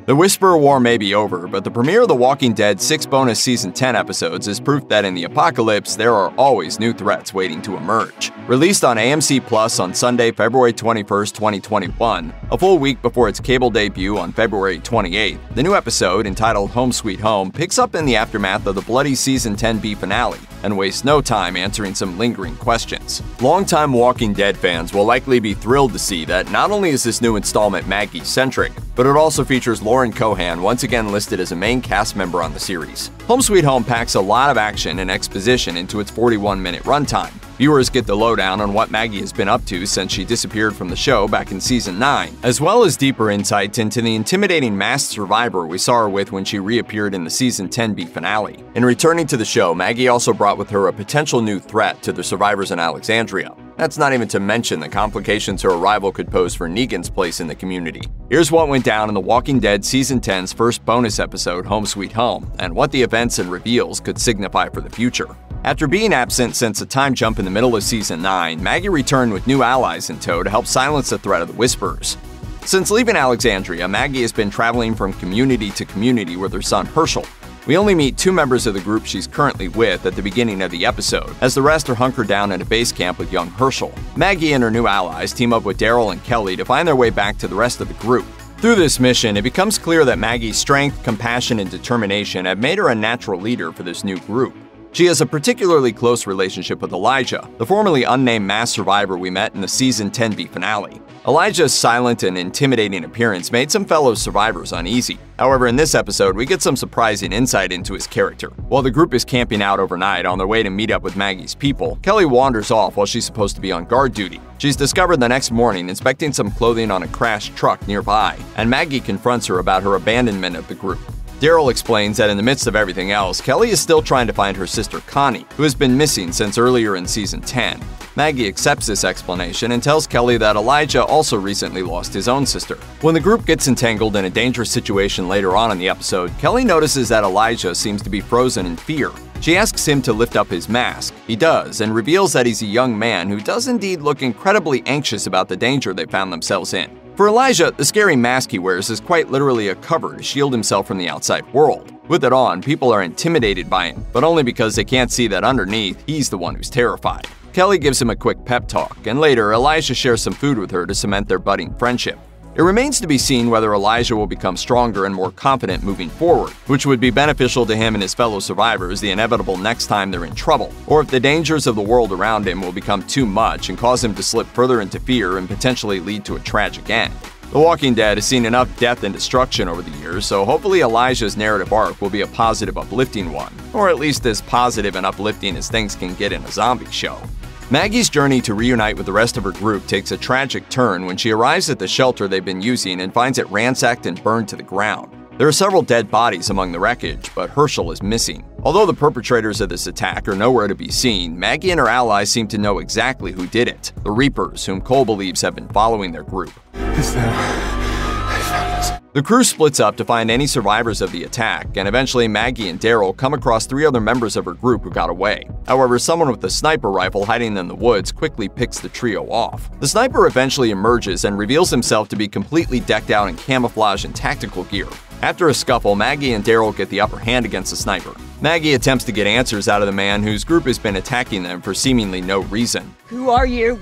The Whisperer War may be over, but the premiere of The Walking Dead 6 bonus Season 10 episodes is proof that in the apocalypse, there are always new threats waiting to emerge. Released on AMC Plus on Sunday, February 21, 2021, a full week before its cable debut on February 28, the new episode, entitled Home Sweet Home, picks up in the aftermath of the bloody Season 10B finale and wastes no time answering some lingering questions. Longtime Walking Dead fans will likely be thrilled to see that not only is this new installment Maggie-centric, but it also features Lauren Cohan once again listed as a main cast member on the series. Home Sweet Home packs a lot of action and exposition into its 41-minute runtime. Viewers get the lowdown on what Maggie has been up to since she disappeared from the show back in Season 9, as well as deeper insights into the intimidating masked survivor we saw her with when she reappeared in the Season 10B finale. In returning to the show, Maggie also brought with her a potential new threat to the survivors in Alexandria. That's not even to mention the complications her arrival could pose for Negan's place in the community. Here's what went down in The Walking Dead Season 10's first bonus episode, Home Sweet Home, and what the events and reveals could signify for the future. After being absent since a time jump in the middle of Season 9, Maggie returned with new allies in tow to help silence the threat of the Whisperers. Since leaving Alexandria, Maggie has been traveling from community to community with her son Herschel. We only meet 2 members of the group she's currently with at the beginning of the episode, as the rest are hunkered down in a base camp with young Herschel. Maggie and her new allies team up with Daryl and Kelly to find their way back to the rest of the group. Through this mission, it becomes clear that Maggie's strength, compassion, and determination have made her a natural leader for this new group. She has a particularly close relationship with Elijah, the formerly unnamed mass survivor we met in the Season 10B finale. Elijah's silent and intimidating appearance made some fellow survivors uneasy. However, in this episode, we get some surprising insight into his character. While the group is camping out overnight on their way to meet up with Maggie's people, Kelly wanders off while she's supposed to be on guard duty. She's discovered the next morning inspecting some clothing on a crashed truck nearby, and Maggie confronts her about her abandonment of the group. Daryl explains that in the midst of everything else, Kelly is still trying to find her sister Connie, who has been missing since earlier in Season 10. Maggie accepts this explanation and tells Kelly that Elijah also recently lost his own sister. When the group gets entangled in a dangerous situation later on in the episode, Kelly notices that Elijah seems to be frozen in fear. She asks him to lift up his mask. He does, and reveals that he's a young man who does indeed look incredibly anxious about the danger they found themselves in. For Elijah, the scary mask he wears is quite literally a cover to shield himself from the outside world. With it on, people are intimidated by him, but only because they can't see that underneath, he's the one who's terrified. Kelly gives him a quick pep talk, and later, Elijah shares some food with her to cement their budding friendship. It remains to be seen whether Elijah will become stronger and more confident moving forward, which would be beneficial to him and his fellow survivors the inevitable next time they're in trouble, or if the dangers of the world around him will become too much and cause him to slip further into fear and potentially lead to a tragic end. The Walking Dead has seen enough death and destruction over the years, so hopefully Elijah's narrative arc will be a positive, uplifting one, or at least as positive and uplifting as things can get in a zombie show. Maggie's journey to reunite with the rest of her group takes a tragic turn when she arrives at the shelter they've been using and finds it ransacked and burned to the ground. There are several dead bodies among the wreckage, but Herschel is missing. Although the perpetrators of this attack are nowhere to be seen, Maggie and her allies seem to know exactly who did it: the Reapers, whom Cole believes have been following their group. It's them. I found us. The crew splits up to find any survivors of the attack, and eventually Maggie and Daryl come across 3 other members of her group who got away. However, someone with a sniper rifle hiding in the woods quickly picks the trio off. The sniper eventually emerges and reveals himself to be completely decked out in camouflage and tactical gear. After a scuffle, Maggie and Daryl get the upper hand against the sniper. Maggie attempts to get answers out of the man whose group has been attacking them for seemingly no reason. Who are you?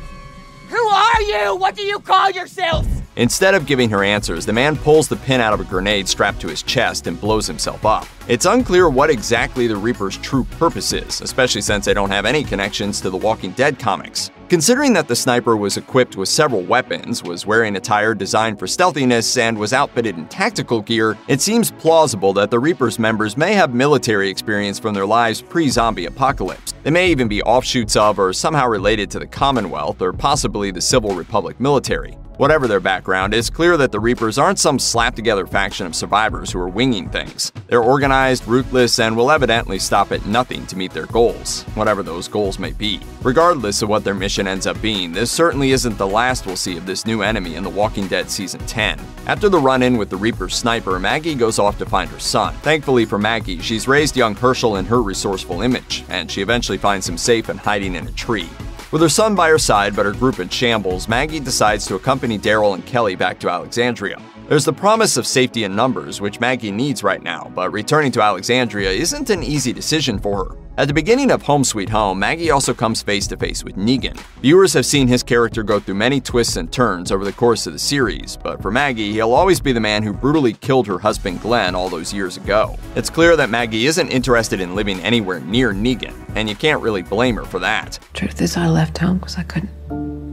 Who are you? What do you call yourself? Instead of giving her answers, the man pulls the pin out of a grenade strapped to his chest and blows himself up. It's unclear what exactly the Reaper's true purpose is, especially since they don't have any connections to the Walking Dead comics. Considering that the sniper was equipped with several weapons, was wearing attire designed for stealthiness, and was outfitted in tactical gear, it seems plausible that the Reaper's members may have military experience from their lives pre-zombie apocalypse. They may even be offshoots of or somehow related to the Commonwealth or possibly the Civil Republic military. Whatever their background, it's clear that the Reapers aren't some slapped-together faction of survivors who are winging things. They're organized, ruthless, and will evidently stop at nothing to meet their goals, whatever those goals may be. Regardless of what their mission ends up being, this certainly isn't the last we'll see of this new enemy in The Walking Dead Season 10. After the run-in with the Reaper's sniper, Maggie goes off to find her son. Thankfully for Maggie, she's raised young Herschel in her resourceful image, and she eventually finds him safe and hiding in a tree. With her son by her side but her group in shambles, Maggie decides to accompany Daryl and Kelly back to Alexandria. There's the promise of safety in numbers, which Maggie needs right now, but returning to Alexandria isn't an easy decision for her. At the beginning of Home Sweet Home, Maggie also comes face to face with Negan. Viewers have seen his character go through many twists and turns over the course of the series, but for Maggie, he'll always be the man who brutally killed her husband Glenn all those years ago. It's clear that Maggie isn't interested in living anywhere near Negan, and you can't really blame her for that. Truth is, I left home because I couldn't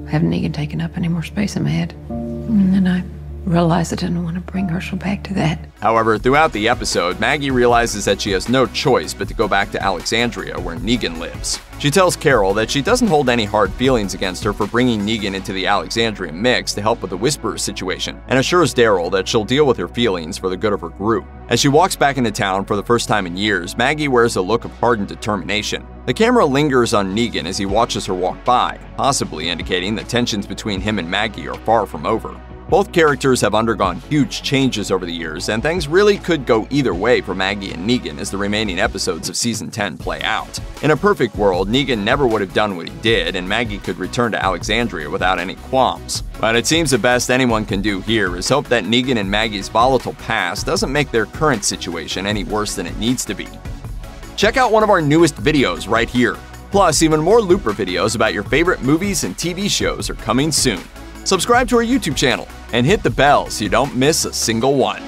have Negan taking up any more space in my head. And then I realized I didn't want to bring Herschel back to that. However, throughout the episode, Maggie realizes that she has no choice but to go back to Alexandria, where Negan lives. She tells Carol that she doesn't hold any hard feelings against her for bringing Negan into the Alexandria mix to help with the Whisperer situation, and assures Daryl that she'll deal with her feelings for the good of her group. As she walks back into town for the first time in years, Maggie wears a look of hardened determination. The camera lingers on Negan as he watches her walk by, possibly indicating that tensions between him and Maggie are far from over. Both characters have undergone huge changes over the years, and things really could go either way for Maggie and Negan as the remaining episodes of Season 10 play out. In a perfect world, Negan never would have done what he did, and Maggie could return to Alexandria without any qualms. But it seems the best anyone can do here is hope that Negan and Maggie's volatile past doesn't make their current situation any worse than it needs to be. Check out one of our newest videos right here. Plus, even more Looper videos about your favorite movies and TV shows are coming soon. Subscribe to our YouTube channel and hit the bell so you don't miss a single one.